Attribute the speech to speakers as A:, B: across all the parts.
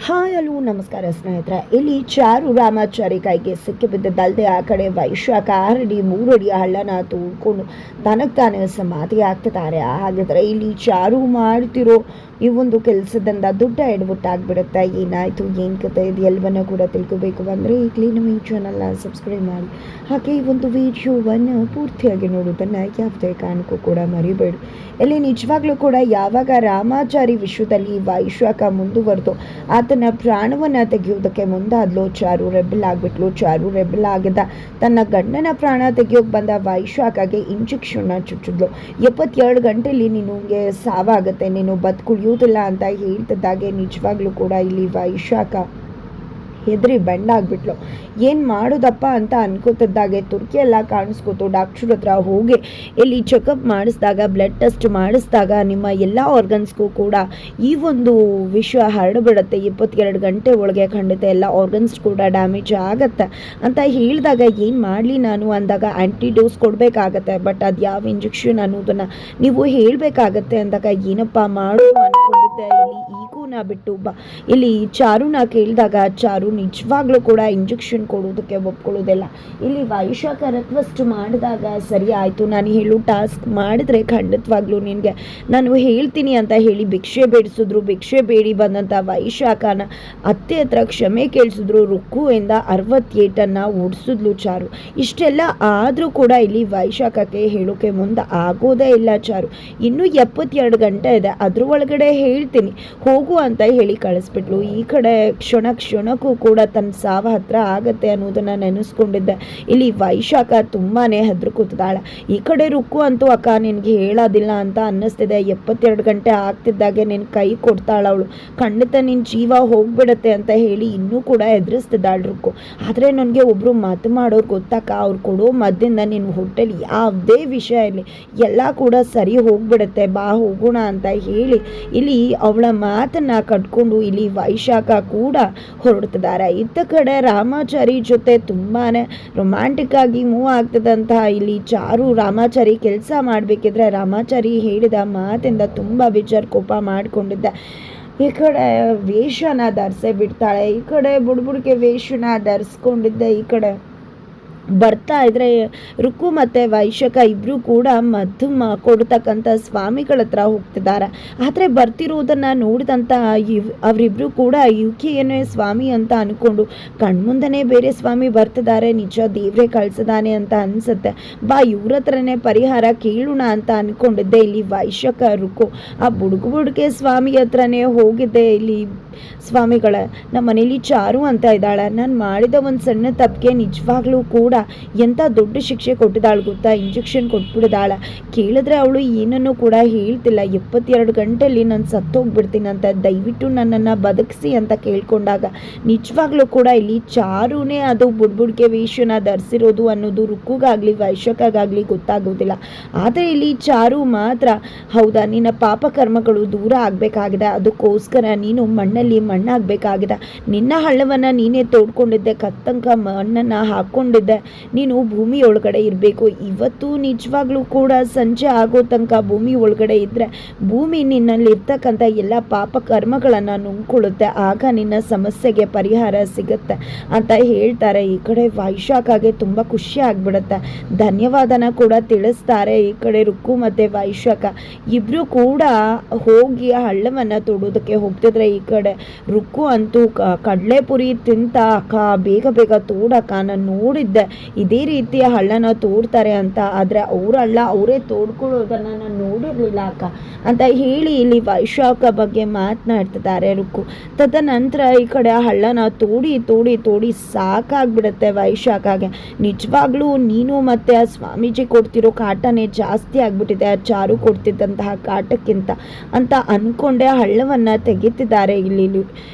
A: Hi hello ನಮಸ್ಕಾರ ಸ್ನೇಹಿತರೆ. ಇಲ್ಲಿ ಚಾರು ರಾಮಾಚಾರಿ ಕೈಗೆ ಸಿಕ್ಕಿಬಿದ್ದದ್ದಲ್ಲದೆ ಆ ಕಡೆ ವೈಶಾಖ 6 ಅಡಿ 3 ಅಡಿ ಹಳ್ಳನ ತೂಡ್ಕೊಂಡು ತನಗೆ ತಾನೇ ಸಮಾಧಿ ಆಗ್ತಿದ್ದಾರೆ. ಹಾಗಿದ್ರೆ ಇಲ್ಲಿ ಚಾರು ಮಾಡ್ತಿರೋ ಈ ಒಂದು ಕೆಲಸದಿಂದ ದೊಡ್ಡ ಎಡವಟ್ಟಾಗ್ಬಿಡುತ್ತೆ. ಏನಾಯಿತು, ಏನು ಕತೆ, ಇದು ಎಲ್ಲವನ್ನೂ ಕೂಡ ತಿಳ್ಕೋಬೇಕು ಅಂದರೆ ಈಗಲೇ ನಮ್ಮ ಈ ಚಾನಲ್ನ ಸಬ್ಸ್ಕ್ರೈಬ್ ಮಾಡಿ, ಹಾಗೆ ಈ ಒಂದು ವಿಡಿಯೋವನ್ನು ಪೂರ್ತಿಯಾಗಿ ನೋಡೋದನ್ನು ಯಾವುದೇ ಕಾರಣಕ್ಕೂ ಕೂಡ ಮರಿಬೇಡಿ. ಇಲ್ಲಿ ನಿಜವಾಗ್ಲೂ ಕೂಡ ಯಾವಾಗ ರಾಮಾಚಾರಿ ವಿಶ್ವದಲ್ಲಿ ವೈಶಾಖ ಮುಂದುವರೆದು ಆತನ ಪ್ರಾಣವನ್ನು ತೆಗೆಯೋದಕ್ಕೆ ಮುಂದಾದ್ಲು, ಚಾರು ರೆಬೆಲ್ ಆಗಿಬಿಟ್ಲು. ಚಾರು ರೆಬೆಲ್ ಆಗಿದ್ದ ತನ್ನ ಗಂಡನ ಪ್ರಾಣ ತೆಗೆಯೋಕೆ ಬಂದ ವೈಶಾಖಗೆ ಇಂಜೆಕ್ಷನ್ನ ಚುಚ್ಚಿದ್ಲು. 72 ಗಂಟೆಯಲ್ಲಿ ನಿನಗೆ ಸಾವಾಗುತ್ತೆ, ನೀನು ಬದುಕುಳಿಯೋದಿಲ್ಲ ಅಂತ ಹೇಳ್ತಿದ್ದಾಗೆ ನಿಜವಾಗ್ಲೂ ಕೂಡ ಇಲ್ಲಿ ವೈಶಾಖ ಹೆದರಿ ಬೆಂಡಾಗ್ಬಿಟ್ಲು. ಏನು ಮಾಡೋದಪ್ಪ ಅಂತ ಅನ್ಕೋತಿದ್ದಾಗೆ ತುರ್ಕಿ ಎಲ್ಲ ಕಾಣಿಸ್ಕೊತು. ಡಾಕ್ಟ್ರ್ ಹತ್ರ ಹೋಗಿ ಇಲ್ಲಿ ಚೆಕಪ್ ಮಾಡಿಸಿದಾಗ, ಬ್ಲಡ್ ಟೆಸ್ಟ್ ಮಾಡಿಸಿದಾಗ ನಿಮ್ಮ ಎಲ್ಲ ಆರ್ಗನ್ಸ್ಗೂ ಕೂಡ ಈ ಒಂದು ವಿಷಯ ಹರಡ್ಬಿಡುತ್ತೆ. 72 ಗಂಟೆ ಒಳಗೆ ಖಂಡಿತ ಎಲ್ಲ ಆರ್ಗನ್ಸ್ ಕೂಡ ಡ್ಯಾಮೇಜ್ ಆಗತ್ತೆ ಅಂತ ಹೇಳಿದಾಗ ಏನು ಮಾಡಲಿ ನಾನು ಅಂದಾಗ ಆ್ಯಂಟಿಡೋಸ್ ಕೊಡಬೇಕಾಗತ್ತೆ, ಬಟ್ ಅದು ಯಾವ ಇಂಜೆಕ್ಷನ್ ಅನ್ನೋದನ್ನು ನೀವು ಹೇಳಬೇಕಾಗತ್ತೆ ಅಂದಾಗ ಏನಪ್ಪ ಮಾಡು ಅಂದ್ಕೊಂಡಿದ್ದೆ. ಇಲ್ಲಿ ಈಗೋನ ಬಿಟ್ಟು ಇಲ್ಲಿ ಚಾರುನ ಕೇಳಿದಾಗ ಚಾರು ನಿಜವಾಗ್ಲೂ ಕೂಡ ಇಂಜೆಕ್ಷನ್ ಕೊಡೋದಕ್ಕೆ ಒಪ್ಕೊಳ್ಳೋದಿಲ್ಲ. ಇಲ್ಲಿ ವೈಶಾಖ ರಿಕ್ವೆಸ್ಟ್ ಮಾಡಿದಾಗ ಸರಿ ಆಯಿತು, ನಾನು ಹೇಳು ಟಾಸ್ಕ್ ಮಾಡಿದ್ರೆ ಖಂಡಿತವಾಗ್ಲೂ ನಿನಗೆ ನಾನು ಹೇಳ್ತೀನಿ ಅಂತ ಹೇಳಿ ಭಿಕ್ಷೆ ಬೇಡಿಸಿದ್ರು. ಭಿಕ್ಷೆ ಬೇಡಿ ಬಂದಂಥ ವೈಶಾಖನ ಅತ್ತೆ ಹತ್ರ ಕ್ಷಮೆ ಕೇಳಿಸಿದ್ರು. ರುಕ್ಕುವಿಂದ 68 ಓಡಿಸಿದ್ಲು ಚಾರು. ಇಷ್ಟೆಲ್ಲ ಆದರೂ ಕೂಡ ಇಲ್ಲಿ ವೈಶಾಖಕ್ಕೆ ಹೇಳೋಕೆ ಮುಂದೆ ಆಗೋದೇ ಇಲ್ಲ ಚಾರು. ಇನ್ನೂ 72 ಗಂಟೆ ಇದೆ, ಅದ್ರ ಒಳಗಡೆ ಹೇಳ್ತೀನಿ ಹೋಗು ಅಂತ ಹೇಳಿ ಕಳಿಸ್ಬಿಟ್ಲು. ಈ ಕಡೆ ಕ್ಷಣಕ್ಕೂ ಕೂಡ ತನ್ನ ಸಾವ ಹತ್ರ ಆಗತ್ತೆ ಅನ್ನೋದನ್ನ ನೆನೆಸ್ಕೊಂಡಿದ್ದೆ. ಇಲ್ಲಿ ವೈಶಾಖ ತುಂಬಾನೇ ಹೆದರ್ಕೋತಿದ್ದಾಳೆ. ಈ ಕಡೆ ರುಕ್ಕು ಅಂತೂ ಅಕ್ಕ ನಿನಗೆ ಹೇಳೋದಿಲ್ಲ ಅಂತ ಅನ್ನಿಸ್ತಿದೆ. 72 ಗಂಟೆ ಆಗ್ತಿದ್ದಾಗೆ ನಿನ್ನ ಕೈ ಕೊಡ್ತಾಳ ಅವಳು, ಖಂಡಿತ ನಿನ್ನ ಜೀವ ಹೋಗ್ಬಿಡತ್ತೆ ಅಂತ ಹೇಳಿ ಇನ್ನೂ ಕೂಡ ಎದುರಿಸ್ತಿದ್ದಾಳೆ ರುಕ್ಕು. ಆದರೆ ನನಗೆ ಒಬ್ಬರು ಮಾತು ಮಾಡೋರು ಗೊತ್ತಕ್ಕ, ಅವ್ರು ಕೊಡೋ ಮದ್ದಿಂದ ನಿನ್ನ ಹೊಟ್ಟೆಲಿ ಯಾವುದೇ ವಿಷಯ ಇರಲಿ ಎಲ್ಲ ಕೂಡ ಸರಿ ಹೋಗ್ಬಿಡುತ್ತೆ, ಬಾ ಹೋಗೋಣ ಅಂತ ಹೇಳಿ ಇಲ್ಲಿ ಅವಳ ಮಾತನ್ನ ಕಟ್ಕೊಂಡು ಇಲ್ಲಿ ವೈಶಾಖ ಕೂಡ ಹೊರಡ್ತಿದ್ದಾರೆ. ಇತ್ತ ಕಡೆ ರಾಮಾಚಾರಿ ಜೊತೆ ತುಂಬಾನೇ ರೊಮ್ಯಾಂಟಿಕ್ ಆಗಿ ಮೂವ್ ಆಗ್ತದಂತಹ ಇಲ್ಲಿ ಚಾರು ರಾಮಾಚಾರಿ ಕೆಲಸ ಮಾಡಬೇಕಿದ್ರೆ ರಾಮಾಚಾರಿ ಹೇಳಿದ ಮಾತಿಂದ ತುಂಬ ಕೋಪ ಮಾಡಿಕೊಂಡಿದ್ದೆ. ಈ ಕಡೆ ವೇಷನ ಧರಿಸೇ ಬಿಡ್ತಾಳೆ, ಈ ಕಡೆ ಬುಡ್ಬುಡ್ಕೆ ವೇಷನ ಧರಿಸ್ಕೊಂಡಿದ್ದೆ. ಈ ಕಡೆ ಬರ್ತಾ ಇದ್ರೆ ರುಕ್ಕು ಮತ್ತು ವೈಶಾಖ ಇಬ್ಬರು ಕೂಡ ಮಧ್ಯಮ ಕೊಡ್ತಕ್ಕಂಥ ಸ್ವಾಮಿಗಳ ಹತ್ರ ಹೋಗ್ತಿದ್ದಾರೆ. ಆದರೆ ಬರ್ತಿರೋದನ್ನು ನೋಡಿದಂಥ ಅವರಿಬ್ಬರು ಕೂಡ ಇವಕ್ಕೆ ಸ್ವಾಮಿ ಅಂತ ಅಂದ್ಕೊಂಡು ಕಣ್ಮುಂದನೇ ಬೇರೆ ಸ್ವಾಮಿ ಬರ್ತಿದ್ದಾರೆ, ನಿಜ ದೇವ್ರೆ ಕಳ್ಸಿದಾನೆ ಅಂತ ಅನಿಸುತ್ತೆ, ಬಾ ಇವ್ರ ಹತ್ರನೇ ಪರಿಹಾರ ಕೇಳೋಣ ಅಂತ ಅಂದ್ಕೊಂಡಿದ್ದೆ. ಇಲ್ಲಿ ವೈಶಾಖ ರುಕ್ಕು ಆ ಬುಡುಕೆ ಸ್ವಾಮಿ ಹತ್ರನೇ ಹೋಗಿದ್ದೆ. ಇಲ್ಲಿ ಸ್ವಾಮಿಗಳ ನಮ್ಮ ಮನೇಲಿ ಚಾರು ಅಂತ ಇದ್ದಾಳೆ, ನಾನು ಮಾಡಿದ ಒಂದು ಸಣ್ಣ ತಪ್ಪಿಗೆ ನಿಜವಾಗ್ಲೂ ಕೂಡ ಎಂಥ ದೊಡ್ಡ ಶಿಕ್ಷೆ ಕೊಟ್ಟಿದ್ದಾಳೆ ಗೊತ್ತಾ, ಇಂಜೆಕ್ಷನ್ ಕೊಟ್ಬಿಡಿದಾಳೆ. ಕೇಳಿದ್ರೆ ಅವಳು ಏನನ್ನೂ ಕೂಡ ಹೇಳ್ತಿಲ್ಲ. 72 ಗಂಟೆಯಲ್ಲಿ ನಾನು ಸತ್ತೋಗ್ಬಿಡ್ತೀನಿ ಅಂತ, ದಯವಿಟ್ಟು ನನ್ನನ್ನು ಬದುಕಿಸಿ ಅಂತ ಕೇಳ್ಕೊಂಡಾಗ ನಿಜವಾಗ್ಲೂ ಕೂಡ ಇಲ್ಲಿ ಚಾರುನೇ ಅದು ಬುಡ್ಬುಡ್ಕೆ ವೇಷನ ಧರಿಸಿರೋದು ಅನ್ನೋದು ರುಕ್ಕುಗಾಗಲಿ ವೈಶಾಖಗಾಗಲಿ ಗೊತ್ತಾಗೋದಿಲ್ಲ. ಆದರೆ ಇಲ್ಲಿ ಚಾರು ಮಾತ್ರ ಹೌದಾ ನಿನ್ನ ಪಾಪ ಕರ್ಮಗಳು ದೂರ ಆಗಬೇಕಾಗಿದೆ, ಅದಕ್ಕೋಸ್ಕರ ನೀನು ಮಣ್ಣಲ್ಲಿ ಮಣ್ಣಾಗಬೇಕಾಗಿದೆ, ನಿನ್ನ ಹಳ್ಳವನ್ನು ನೀನೇ ತೋಡ್ಕೊಂಡಿದ್ದೆ, ಕತ್ತಂಕ ಮಣ್ಣನ್ನು ಹಾಕ್ಕೊಂಡಿದ್ದೆ, ನೀನು ಭೂಮಿ ಒಳಗಡೆ ಇರಬೇಕು. ಇವತ್ತು ನಿಜವಾಗ್ಲೂ ಕೂಡ ಸಂಜೆ ಆಗೋ ತನಕ ಭೂಮಿ ಒಳಗಡೆ ಇದ್ದರೆ ಭೂಮಿ ನಿನ್ನಲ್ಲಿ ಇರ್ತಕ್ಕಂಥ ಎಲ್ಲ ಪಾಪ ಕರ್ಮಗಳನ್ನು ನುಂಗ್ಕೊಳ್ಳುತ್ತೆ, ಆಗ ನಿನ್ನ ಸಮಸ್ಯೆಗೆ ಪರಿಹಾರ ಸಿಗುತ್ತೆ ಅಂತ ಹೇಳ್ತಾರೆ. ಈ ಕಡೆ ವೈಶಾಖಗೆ ತುಂಬ ಖುಷಿ ಆಗ್ಬಿಡುತ್ತೆ, ಧನ್ಯವಾದನ ಕೂಡ ತಿಳಿಸ್ತಾರೆ. ಈ ಕಡೆ ರುಕ್ಕು ಮತ್ತು ವೈಶಾಖ ಇಬ್ಬರು ಕೂಡ ಹೋಗಿ ಹಳ್ಳವನ್ನು ತೊಡೋದಕ್ಕೆ ಹೋಗ್ತಿದ್ರೆ ಈ ಕಡೆ ರುಕ್ಕು ಅಂತೂ ಕಡಲೆಪುರಿ ತಿಂತ ಅಕ್ಕ ಬೇಗ ತೋಡಕ್ಕ, ನಾನು ನೋಡಿದ್ದೆ ಇದೇ ರೀತಿಯ ಹಳ್ಳನ ತೋಡ್ತಾರೆ ಅಂತ, ಆದರೆ ಅವ್ರ ಹಳ್ಳ ಅವರೇ ತೋಡ್ಕೊಳ್ಳೋದನ್ನು ನಾನು ನೋಡಿರಲಿಲ್ಲ ಅಕ್ಕ ಅಂತ ಹೇಳಿ ಇಲ್ಲಿ ವೈಶಾಖ ಬಗ್ಗೆ ಮಾತನಾಡ್ತಿದ್ದಾರೆ ರುಕ್ಕು. ತದನಂತರ ಈ ಕಡೆ ಆ ಹಳ್ಳನ ತೋಡಿ ಸಾಕಾಗ್ಬಿಡುತ್ತೆ ವೈಶಾಖಗೆ. ನಿಜವಾಗ್ಲೂ ನೀನು ಮತ್ತು ಆ ಸ್ವಾಮೀಜಿ ಕೊಡ್ತಿರೋ ಕಾಟನೇ ಜಾಸ್ತಿ ಆಗ್ಬಿಟ್ಟಿದೆ ಆ ಚಾರು ಕೊಡ್ತಿದ್ದಂತಹ ಕಾಟಕ್ಕಿಂತ ಅಂತ ಅಂದ್ಕೊಂಡೆ ಹಳ್ಳವನ್ನು ತೆಗಿತಿದ್ದಾರೆ ಇಲ್ಲಿ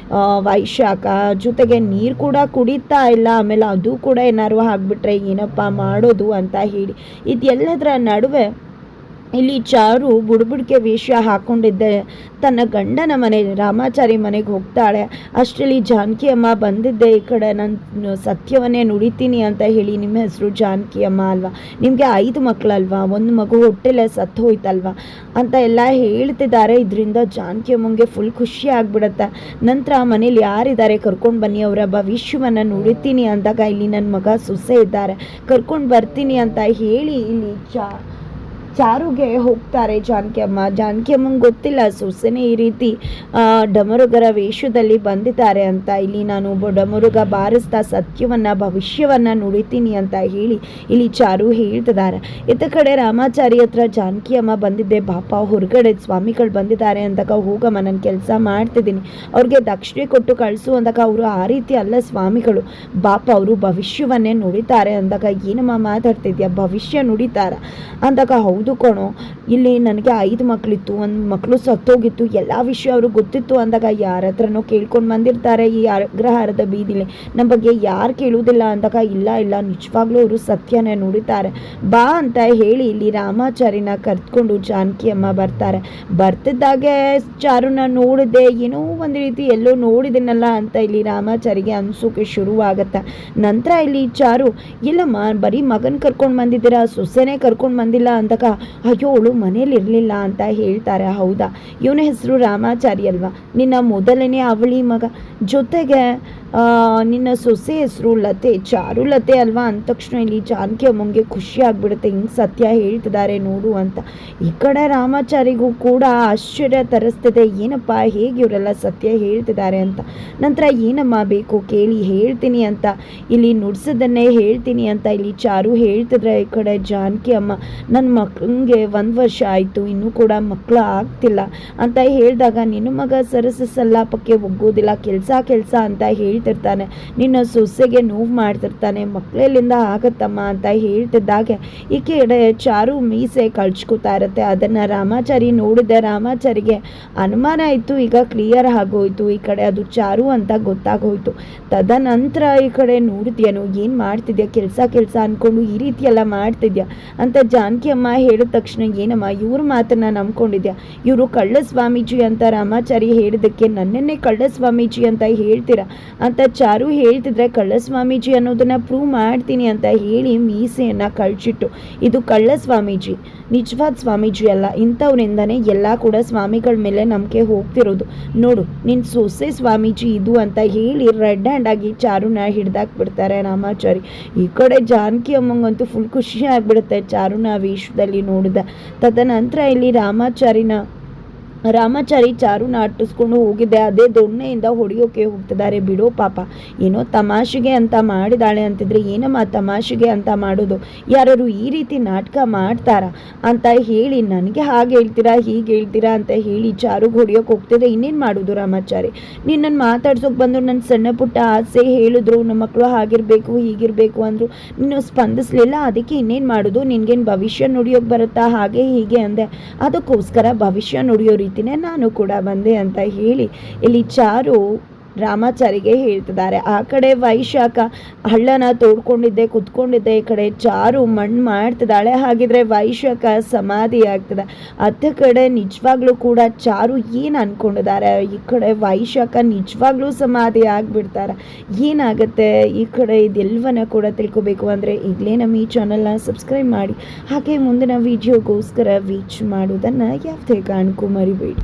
A: ವೈಶಾಖ. ಜೊತೆಗೆ ನೀರು ಕೂಡ ಕುಡಿತಾ ಇಲ್ಲ, ಆಮೇಲೆ ಅದು ಕೂಡ ಏನಾರು ಆಗ್ಬಿಟ್ರೆ ಏನಪ್ಪ ಮಾಡೋದು ಅಂತ ಹೇಳಿ ಇದೆಲ್ಲದರ ನಡುವೆ ಇಲ್ಲಿ ಚಾರು ಬುಡುಬುಡಿಕೆ ವೇಷ ಹಾಕ್ಕೊಂಡಿದ್ದೆ ತನ್ನ ಗಂಡನ ಮನೆ ರಾಮಾಚಾರಿ ಮನೆಗೆ ಹೋಗ್ತಾಳೆ. ಅಷ್ಟರಲ್ಲಿ ಜಾನಕಿ ಅಮ್ಮ ಬಂದಿದ್ದೆ ಈ ಕಡೆ ನಾನು ಸತ್ಯವನ್ನೇ ನುಡಿತೀನಿ ಅಂತ ಹೇಳಿ. ನಿಮ್ಮ ಹೆಸರು ಜಾನಕಿ ಅಮ್ಮ ಅಲ್ವಾ, ನಿಮಗೆ 5 ಮಕ್ಕಳಲ್ವಾ, ಒಂದು ಮಗು ಹೊಟ್ಟೆಲೆ ಸತ್ತು ಹೋಯ್ತಲ್ವಾ ಅಂತ ಎಲ್ಲ ಹೇಳ್ತಿದ್ದಾರೆ. ಇದರಿಂದ ಜಾನಕಿ ಅಮ್ಮಂಗೆ ಫುಲ್ ಖುಷಿ ಆಗ್ಬಿಡುತ್ತೆ. ನಂತರ ಮನೇಲಿ ಯಾರಿದ್ದಾರೆ ಕರ್ಕೊಂಡು ಬನ್ನಿ, ಅವರ ಭವಿಷ್ಯವನ್ನು ನುಡಿತೀನಿ ಅಂದಾಗ ಇಲ್ಲಿ ನನ್ನ ಮಗ ಸೊಸೆ ಇದ್ದಾರೆ ಕರ್ಕೊಂಡು ಬರ್ತೀನಿ ಅಂತ ಹೇಳಿ ಇಲ್ಲಿ ಚಾರುಗೆ ಹೋಗ್ತಾರೆ ಜಾನಕಿ ಅಮ್ಮಂಗೆ ಗೊತ್ತಿಲ್ಲ ಸೊಸೆನೇ ಈ ರೀತಿ ಡಮರುಗರ ವೇಷದಲ್ಲಿ ಬಂದಿದ್ದಾರೆ ಅಂತ. ಇಲ್ಲಿ ನಾನು ಒಬ್ಬ ಡಮರುಗ ಬಾರಿಸ್ತಾ ಸತ್ಯವನ್ನ ಭವಿಷ್ಯವನ್ನ ನುಡಿತೀನಿ ಅಂತ ಹೇಳಿ ಇಲ್ಲಿ ಚಾರು ಹೇಳ್ತಿದ್ದಾರೆ. ಇತ್ತ ಕಡೆ ರಾಮಾಚಾರಿ ಹತ್ರ ಜಾನಕಿ ಅಮ್ಮ ಬಂದಿದ್ದೆ, ಪಾಪ ಹೊರಗಡೆ ಸ್ವಾಮಿಗಳು ಬಂದಿದ್ದಾರೆ ಅಂದಾಗ ಹೋಗಮ್ಮ ನಾನು ಕೆಲಸ ಮಾಡ್ತಿದ್ದೀನಿ, ಅವ್ರಿಗೆ ದಕ್ಷಿಣೆ ಕೊಟ್ಟು ಕಳಿಸು ಅಂದಾಗ ಅವರು ಆ ರೀತಿ ಅಲ್ಲ ಸ್ವಾಮಿಗಳು, ಬಾಪ ಅವರು ಭವಿಷ್ಯವನ್ನೇ ನುಡಿತಾರೆ ಅಂದಾಗ ಏನಮ್ಮ ಮಾತಾಡ್ತಿದ್ಯಾ, ಭವಿಷ್ಯ ನುಡಿತಾರ ಅಂದಾಗ ಹೌದು ಕಣೋ, ಇಲ್ಲಿ ನನಗೆ 5 ಮಕ್ಕಳಿತ್ತು, ಒಂದು ಮಕ್ಕಳು ಸತ್ತೋಗಿತ್ತು, ಎಲ್ಲ ವಿಷಯ ಅವ್ರಿಗೆ ಗೊತ್ತಿತ್ತು ಅಂದಾಗ ಯಾರ ಹತ್ರನೋ ಕೇಳ್ಕೊಂಡು ಬಂದಿರ್ತಾರೆ ಈ ಅಗ್ರಹಾರದ ಬೀದಿಲಿ, ನಮ್ಮ ಬಗ್ಗೆ ಯಾರು ಕೇಳುವುದಿಲ್ಲ ಅಂದಾಗ ಇಲ್ಲ ನಿಜವಾಗ್ಲೂ ಅವರು ಸತ್ಯನೇ ನುಡಿತಾರೆ ಬಾ ಅಂತ ಹೇಳಿ ಇಲ್ಲಿ ರಾಮಾಚಾರಿನ ಕರ್ತ್ಕೊಂಡು ಜಾನಕಿ ಅಮ್ಮ ಬರ್ತಾರೆ. ಬರ್ತಿದ್ದಾಗೆ ಚಾರುನ ನೋಡಿದೆ, ಏನೋ ಒಂದು ರೀತಿ ಎಲ್ಲೋ ನೋಡಿದೆನಲ್ಲ ಅಂತ ಇಲ್ಲಿ ರಾಮಾಚಾರಿಗೆ ಅನ್ಸೋಕೆ ಶುರುವಾಗತ್ತೆ. ನಂತರ ಇಲ್ಲಿ ಚಾರು ಇಲ್ಲಮ್ಮ ಬರೀ ಮಗನ್ ಕರ್ಕೊಂಡು ಬಂದಿದ್ದೀರಾ, ಸೊಸೆನೇ ಕರ್ಕೊಂಡು ಬಂದಿಲ್ಲ ಅಂದಾಗ ಅಯ್ಯೋ ಅವಳು ಮನೇಲಿ ಇರಲಿಲ್ಲ ಅಂತ ಹೇಳ್ತಾರೆ. ಹೌದಾ, ಇವನ ಹೆಸರು ರಾಮಾಚಾರಿ ಅಲ್ವಾ, ನಿನ್ನ ಮೊದಲನೇ ಅವಳಿ ಮಗ, ಜೊತೆಗೆ ನಿನ್ನ ಸೊಸೆ ಹೆಸರು ಲತೆ, ಚಾರು ಲತೆ ಅಲ್ವಾ ಅಂದ ತಕ್ಷಣ ಇಲ್ಲಿ ಜಾನಕಿ ಅಮ್ಮಂಗೆ ಖುಷಿ ಆಗ್ಬಿಡುತ್ತೆ, ಹಿಂಗೆ ಸತ್ಯ ಹೇಳ್ತಿದ್ದಾರೆ ನೋಡು ಅಂತ. ಈ ಕಡೆ ರಾಮಾಚಾರಿಗೂ ಕೂಡ ಆಶ್ಚರ್ಯ ತರಿಸ್ತಿದೆ, ಏನಪ್ಪ ಹೇಗೆ ಇವರೆಲ್ಲ ಸತ್ಯ ಹೇಳ್ತಿದ್ದಾರೆ ಅಂತ. ನಂತರ ಏನಮ್ಮ ಬೇಕು ಕೇಳಿ ಹೇಳ್ತೀನಿ ಅಂತ ಇಲ್ಲಿ ನುಡ್ಸೋದನ್ನೇ ಹೇಳ್ತೀನಿ ಅಂತ ಇಲ್ಲಿ ಚಾರು ಹೇಳ್ತಿದ್ರೆ, ಈ ಕಡೆ ಜಾನಕಿ ಅಮ್ಮ ನನ್ನ ಮಕ್ಕಳಿಗೆ 1 ವರ್ಷ ಆಯಿತು, ಇನ್ನೂ ಕೂಡ ಮಕ್ಕಳು ಆಗ್ತಿಲ್ಲ ಅಂತ ಹೇಳಿದಾಗ ನಿನ್ನ ಮಗ ಸರಸ ಸಲ್ಲಾಪಕ್ಕೆ ಒಗ್ಗೋದಿಲ್ಲ, ಕೆಲಸ ಅಂತ ಹೇಳ್ತಿರ್ತಾನೆ, ನಿನ್ನ ಸೊಸೆಗೆ ನೋವು ಮಾಡ್ತಿರ್ತಾನೆ, ಮಕ್ಕಳೆಲ್ಲಿಂದ ಆಗತ್ತಮ್ಮ ಅಂತ ಹೇಳ್ತಿದ್ದಾಗೆ ಈ ಕಡೆ ಚಾರು ಮೀಸೆ ಕಳ್ಚ್ಕೋತಾ ಇರುತ್ತೆ. ಅದನ್ನು ರಾಮಾಚಾರಿ ನೋಡಿದೆ, ರಾಮಾಚಾರಿಗೆ ಅನುಮಾನ ಇತ್ತು, ಈಗ ಕ್ಲಿಯರ್ ಆಗೋಯ್ತು, ಈ ಕಡೆ ಅದು ಚಾರು ಅಂತ ಗೊತ್ತಾಗೋಯ್ತು. ತದನಂತರ ಈ ಕಡೆ ನೋಡಿದ್ಯಾನು ಏನು ಮಾಡ್ತಿದ್ಯಾ, ಕೆಲಸ ಅಂದ್ಕೊಂಡು ಈ ರೀತಿ ಎಲ್ಲ ಮಾಡ್ತಿದ್ಯಾ ಅಂತ ಜಾನಕಿ ಅಮ್ಮ ಹೇಳಿದ ತಕ್ಷಣ ಏನಮ್ಮ ಇವ್ರ ಮಾತನ್ನ ನಂಬ್ಕೊಂಡಿದ್ಯಾ, ಇವರು ಕಳ್ಳ ಸ್ವಾಮೀಜಿ ಅಂತ ರಾಮಾಚಾರಿ ಹೇಳಿದಕ್ಕೆ ನನ್ನನ್ನೇ ಕಳ್ಳ ಸ್ವಾಮೀಜಿ ಅಂತ ಹೇಳ್ತೀರಾ ಅಂತ ಚಾರು ಹೇಳ್ತಿದ್ರೆ, ಕಳ್ಳ ಸ್ವಾಮೀಜಿ ಅನ್ನೋದನ್ನ ಪ್ರೂವ್ ಮಾಡ್ತೀನಿ ಅಂತ ಹೇಳಿ ಮೀಸೆಯನ್ನ ಕಳ್ಚಿಟ್ಟು, ಇದು ಕಳ್ಳ ಸ್ವಾಮೀಜಿ ನಿಜವಾದ ಸ್ವಾಮೀಜಿ ಅಲ್ಲ, ಇಂಥವ್ರಿಂದನೇ ಎಲ್ಲ ಕೂಡ ಸ್ವಾಮಿಗಳ ಮೇಲೆ ನಂಬಿಕೆ ಹೋಗ್ತಿರೋದು, ನೋಡು ನಿನ್ನ ಸೊಸೆ ಸ್ವಾಮೀಜಿ ಇದು ಅಂತ ಹೇಳಿ ರೆಡ್ ಹ್ಯಾಂಡ್ ಆಗಿ ಚಾರುನ ಹಿಡ್ದಾಕ್ಬಿಡ್ತಾರೆ ರಾಮಾಚಾರಿ. ಈ ಕಡೆ ಜಾನಕಿ ಅಮ್ಮಂಗಂತೂ ಫುಲ್ ಖುಷಿ ಆಗ್ಬಿಡುತ್ತೆ ಚಾರುನ ವೇಷದಲ್ಲಿ ನೋಡಿದ. ತದನಂತರ ಇಲ್ಲಿ ರಾಮಾಚಾರಿ ಚಾರುನ ಅಟ್ಟಿಸ್ಕೊಂಡು ಹೋಗಿದ್ದೆ, ಅದೇ ದೊಣ್ಣೆಯಿಂದ ಹೊಡೆಯೋಕೆ ಹೋಗ್ತಿದ್ದಾರೆ. ಬಿಡೋ ಪಾಪ, ಏನೋ ತಮಾಷೆಗೆ ಅಂತ ಮಾಡಿದಾಳೆ ಅಂತಿದ್ರೆ, ಏನಮ್ಮ ತಮಾಷೆಗೆ ಅಂತ ಮಾಡೋದು, ಯಾರು ಈ ರೀತಿ ನಾಟಕ ಮಾಡ್ತಾರ ಅಂತ ಹೇಳಿ ನನಗೆ ಹಾಗೆ ಹೇಳ್ತೀರಾ ಹೀಗೆ ಹೇಳ್ತೀರಾ ಅಂತ ಹೇಳಿ ಚಾರುಗೆ ಹೊಡೆಯೋಕೆ ಹೋಗ್ತಿದ್ರೆ, ಇನ್ನೇನು ಮಾಡೋದು ರಾಮಾಚಾರಿ, ನಿನ್ನನ್ನು ಮಾತಾಡ್ಸೋಕೆ ಬಂದು ನನ್ನ ಸಣ್ಣ ಪುಟ್ಟ ಆಸೆ ಹೇಳಿದ್ರು, ನಮ್ಮ ಮಕ್ಕಳು ಹಾಗಿರಬೇಕು ಹೀಗಿರಬೇಕು ಅಂದರು, ನೀನು ಸ್ಪಂದಿಸಲಿಲ್ಲ, ಅದಕ್ಕೆ ಇನ್ನೇನು ಮಾಡೋದು, ನಿನ್ಗೇನು ಭವಿಷ್ಯ ನುಡಿಯೋಕೆ ಬರುತ್ತಾ ಹಾಗೆ ಹೀಗೆ ಅಂದೆ, ಅದಕ್ಕೋಸ್ಕರ ಭವಿಷ್ಯ ನುಡಿಯೋ ರೀತಿ ನಾನು ಕೂಡ ಬಂದೆ ಅಂತ ಹೇಳಿ ಇಲ್ಲಿ ಚಾರು ರಾಮಾಚಾರಿಗೆ ಹೇಳ್ತಿದ್ದಾರೆ. ಆ ಕಡೆ ವೈಶಾಖ ಹಳ್ಳನ ತೋಡ್ಕೊಂಡಿದ್ದೆ ಕುತ್ಕೊಂಡಿದ್ದೆ, ಈ ಕಡೆ ಚಾರು ಮಣ್ಣು ಮಾಡ್ತಿದ್ದಾಳೆ. ಹಾಗಿದ್ರೆ ವೈಶಾಖ ಸಮಾಧಿ ಆಗ್ತದೆ. ಅತ್ತ ಕಡೆ ನಿಜವಾಗ್ಲೂ ಕೂಡ ಚಾರು ಏನು ಅನ್ಕೊಂಡಿದ್ದಾರೆ, ಈ ಕಡೆ ವೈಶಾಖ ನಿಜವಾಗ್ಲೂ ಸಮಾಧಿ ಆಗಿಬಿಡ್ತಾರೆ. ಏನಾಗುತ್ತೆ ಈ ಕಡೆ ಇದೆಲ್ಲವನ್ನ ಕೂಡ ತಿಳ್ಕೊಬೇಕು ಅಂದರೆ ಈಗಲೇ ನಮ್ಮ ಈ ಚಾನಲ್ನ ಸಬ್ಸ್ಕ್ರೈಬ್ ಮಾಡಿ, ಹಾಗೆ ಮುಂದಿನ ವಿಡಿಯೋಗೋಸ್ಕರ ವೀಚ್ ಮಾಡೋದನ್ನು ಯಾವುದೇ ಕಾರಣಕ್ಕೂ ಮರಿಬೇಡಿ.